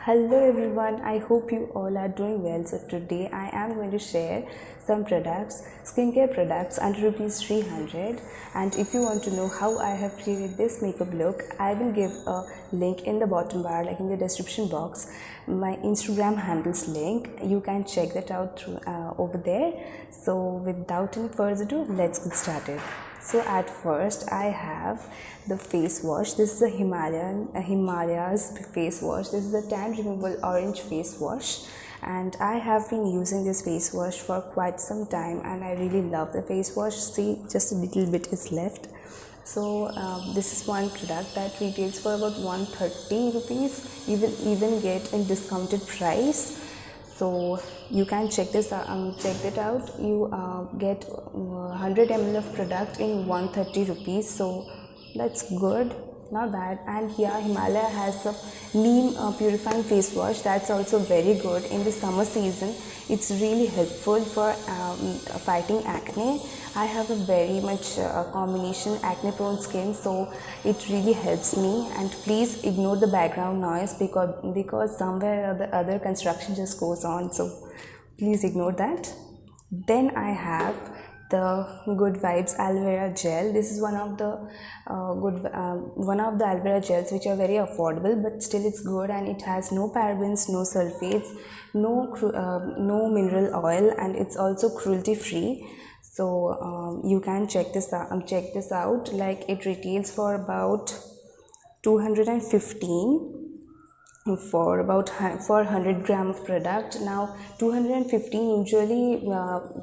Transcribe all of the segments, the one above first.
Hello everyone, I hope you all are doing well. So today I am going to share some products, skincare products under rupees 300, and if you want to know how I have created this makeup look, I will give a link in the bottom bar, like in the description box, my Instagram handles link. You can check that out through over there. So without any further ado, let's get started. So at first I have the face wash. This is a Himalayas face wash. This is a tan removal orange face wash, and I have been using this face wash for quite some time and I really love the face wash. See, just a little bit is left. So this is one product that retails for about 130 rupees. You will even get in discounted price. So you can check this out, check that out. You get 100 ml of product in 130 rupees, so that's good, not bad. And here Himalaya has a neem purifying face wash that's also very good in the summer season. It's really helpful for fighting acne. I have a very much combination acne prone skin, so it really helps me. And please ignore the background noise because somewhere or the other construction just goes on, so please ignore that. Then I have the Good Vibes aloe vera gel. This is one of the one of the aloe vera gels which are very affordable, but still it's good, and it has no parabens, no sulfates, no mineral oil, and it's also cruelty free. So you can check this out. Like, it retails for about 215 for about for 100 gram of product. Now 215, usually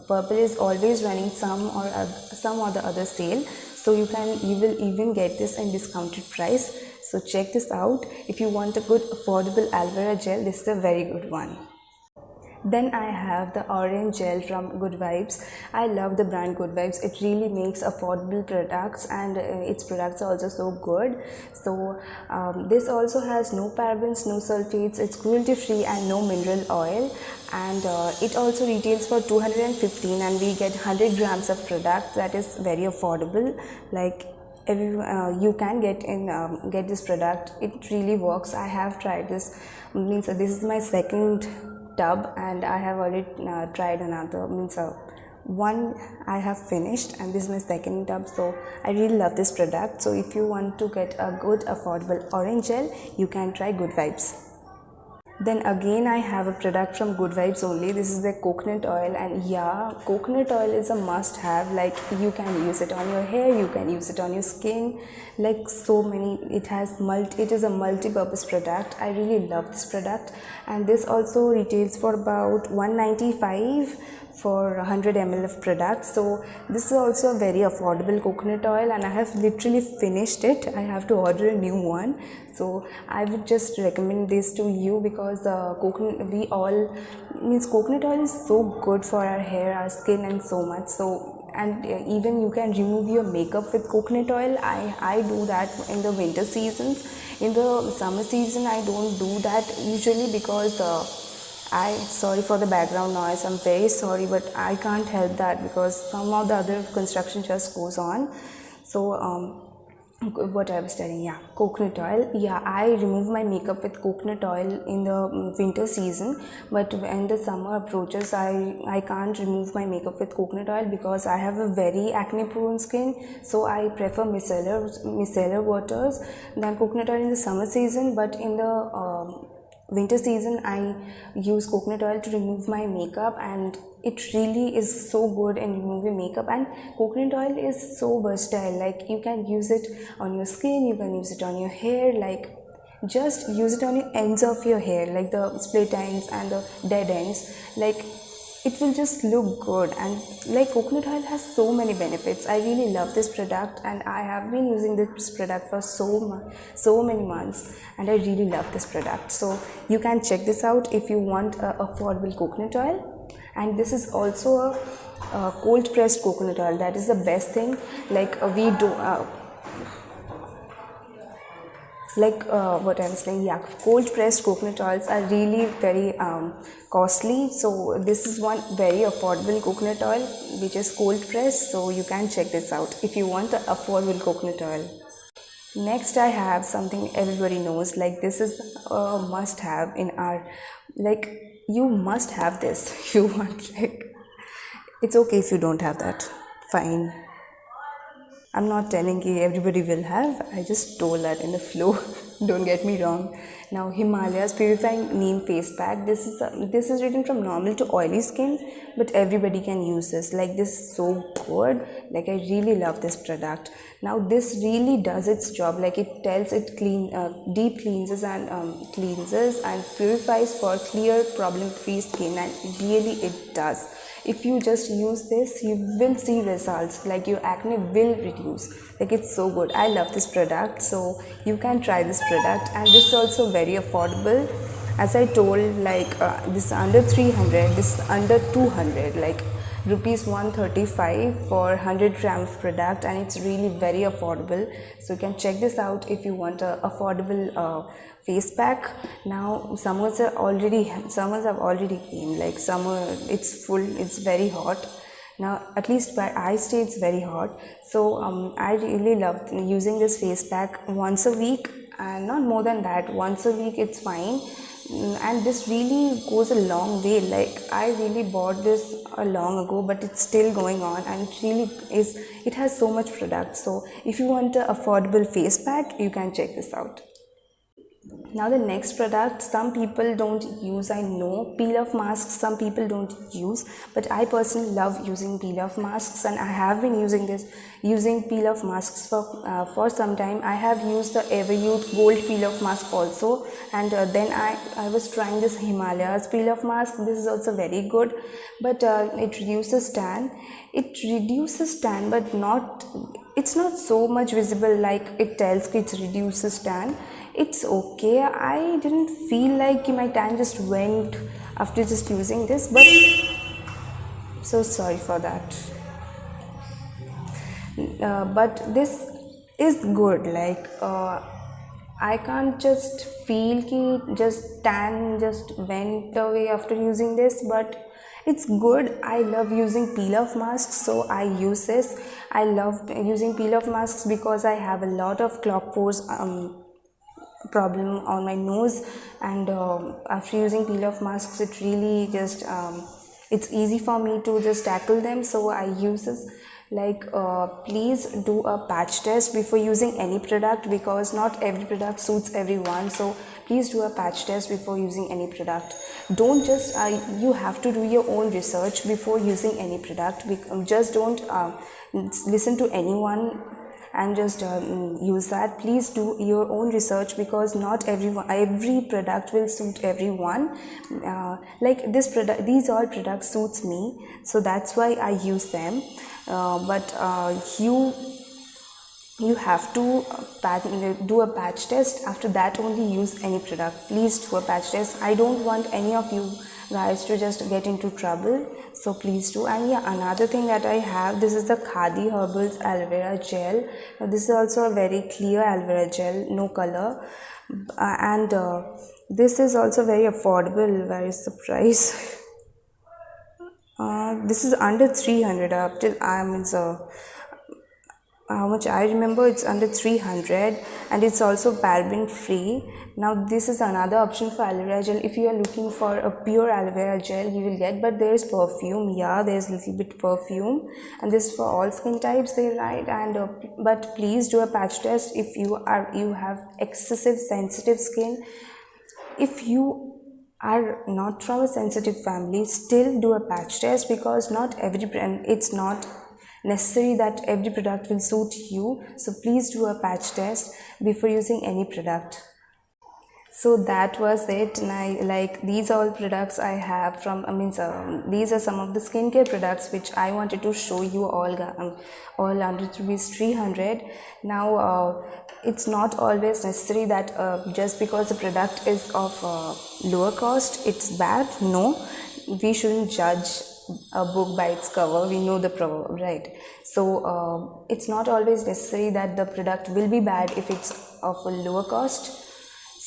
Purple is always running some or the other sale, so you will even get this in discounted price. So check this out. If you want a good affordable aloe vera gel, this is a very good one. Then I have the orange gel from Good Vibes. I love the brand Good Vibes. It really makes affordable products, and its products are also so good. So this also has no parabens, no sulfates. It's cruelty free and no mineral oil, and it also retails for 215, and we get 100 grams of product. That is very affordable. Like, you can get this product. It really works. I have tried this. Means this is my second tub, and I have already tried another, one I have finished, and this is my second tub. So I really love this product. So if you want to get a good affordable orange gel, you can try Good Vibes. Then again I have a product from Good Vibes only. This is the coconut oil, and yeah, coconut oil is a must have. Like, you can use it on your hair, you can use it on your skin, like so many. It is a multi-purpose product. I really love this product, and this also retails for about 195 for 100 ml of product. So this is also a very affordable coconut oil, and I have literally finished it. I have to order a new one. So I would just recommend this to you, because coconut oil is so good for our hair, our skin, and so much. So, and even you can remove your makeup with coconut oil. I do that in the winter seasons. In the summer season I don't do that usually, because sorry for the background noise, I'm very sorry, but I can't help that because some of the other construction just goes on. So what I was telling, yeah, coconut oil. Yeah, I remove my makeup with coconut oil in the winter season, but when the summer approaches, I can't remove my makeup with coconut oil because I have a very acne prone skin. So I prefer micellar waters than coconut oil in the summer season, but in the winter season I use coconut oil to remove my makeup, and it really is so good in removing makeup. And coconut oil is so versatile. Like, you can use it on your skin, you can use it on your hair. Like, just use it on your ends of your hair, like the split ends and the dead ends. Like, it will just look good. And like, coconut oil has so many benefits. I really love this product, and I have been using this product for so many months, and I really love this product. So you can check this out if you want affordable coconut oil. And this is also a cold pressed coconut oil. That is the best thing. Like, we do what I was saying, yeah, cold pressed coconut oils are really very costly. So this is one very affordable coconut oil which is cold pressed. So you can check this out if you want the affordable coconut oil. Next, I have something everybody knows. Like, this is a must have in our, like, you must have this. You want, like, it's okay if you don't have that. Fine. I'm not telling you everybody will have. I just told that in the flow. Don't get me wrong. Now, Himalayas Purifying Neem Face Pack. This is written from normal to oily skin, but everybody can use this. Like, this is so good. Like, I really love this product. Now, this really does its job. Like, it tells it deep cleanses and purifies for clear, problem-free skin, and really it does. If you just use this, you will see results. Like, your acne will reduce. Like, it's so good. I love this product, so you can try this product. And this is also very affordable. As I told, like, this is under 300, this is under 200, like rupees 135 for 100 grams product, and it's really very affordable. So you can check this out if you want a affordable face pack. Now, summers have already came. Like, summer, it's full, it's very hot now. At least where I stay, it's very hot. So I really love using this face pack once a week, and not more than that. Once a week it's fine. And this really goes a long way. Like, I really bought this a long ago, but it's still going on, and it really is, it has so much product. So if you want an affordable face pack, you can check this out. Now, the next product, some people don't use, I know, peel off masks, some people don't use, but I personally love using peel off masks, and I have been using peel off masks for some time. I have used the Everyuth Gold peel off mask also, and then I was trying this Himalayas peel off mask. This is also very good, but it reduces tan. But it's not so much visible like it tells it reduces tan. It's okay. I didn't feel like my tan just went after just using this, but so sorry for that. But this is good. Like, I can't just feel ki just tan just went away after using this, but it's good. I love using peel off masks, so I use this. I love using peel off masks because I have a lot of clog pores problem on my nose, and after using peel off masks, it really just it's easy for me to just tackle them, so I use this. Like, please do a patch test before using any product, because not every product suits everyone. So please do a patch test before using any product. Don't just you have to do your own research before using any product. Just don't listen to anyone and just use that. Please do your own research, because not every product will suit everyone. Like, these all products suits me, so that's why I use them. But you have to do a patch test. After that only use any product. Please do a patch test. I don't want any of you guys to just get into trouble, so please do. And yeah, another thing that I have, this is the Khadi Herbals aloe vera gel. Now, this is also a very clear aloe vera gel, no color, and this is also very affordable. Where is the price? This is under 300 up till how much I remember, it's under 300, and it's also paraben free. Now, this is another option for aloe vera gel. If you are looking for a pure aloe vera gel, you will get, but there is perfume. Yeah, there's a little bit perfume, and this is for all skin types, they write. And but please do a patch test if you have excessive sensitive skin. If you are not from a sensitive family, still do a patch test, because not every brand, it's not necessary that every product will suit you. So please do a patch test before using any product. So that was it. And I like these all products I have from these are some of the skincare products which I wanted to show you all under rupees 300. Now it's not always necessary that just because the product is of lower cost it's bad. No, we shouldn't judge a book by its cover. We know the proverb, right? So it's not always necessary that the product will be bad if it's of a lower cost.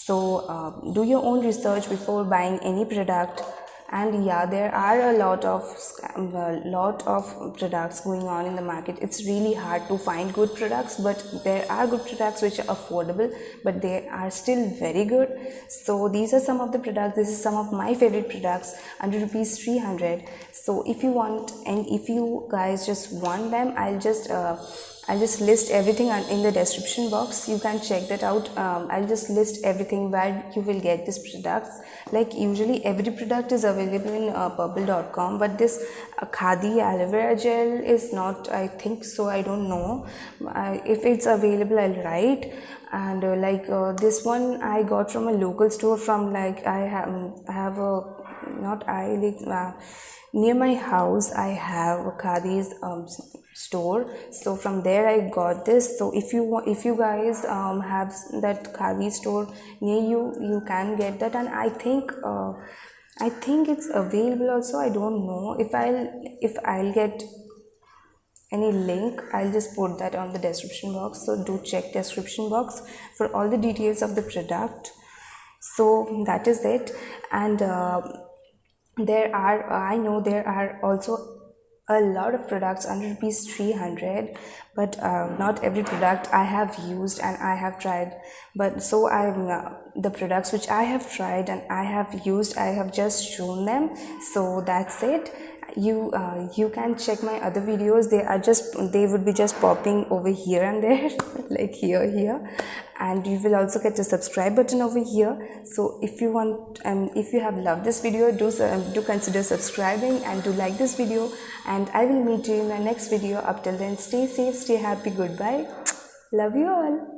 So do your own research before buying any product. And yeah, there are a lot of products going on in the market. It's really hard to find good products, but there are good products which are affordable, but they are still very good. So these are some of the products. This is some of my favorite products under rupees 300. So if you want, and if you guys just want them, I'll just list everything in the description box. You can check that out. I'll just list everything where you will get these products. Like usually every product is available in purplle.com, but this khadi aloe vera gel is not, I think so, I don't know. If it's available, I'll write. And this one I got from a local store, from like I have a, not I like near my house I have a khadi's store, so from there I got this. So if you guys have that khadi store near you, you can get that. And I think it's available also. I don't know if I'll get any link. I'll just put that on the description box, so do check description box for all the details of the product. So that is it. And I know there are also a lot of products under rupees 300, but not every product I have used and I have tried. But so I'm the products which I have tried and I have used, I have just shown them. So that's it. You can check my other videos. They would be just popping over here and there like here, and you will also get the subscribe button over here. So if you want, if you have loved this video, do consider subscribing and do like this video, and I will meet you in my next video. Up till then, stay safe, stay happy, goodbye, love you all.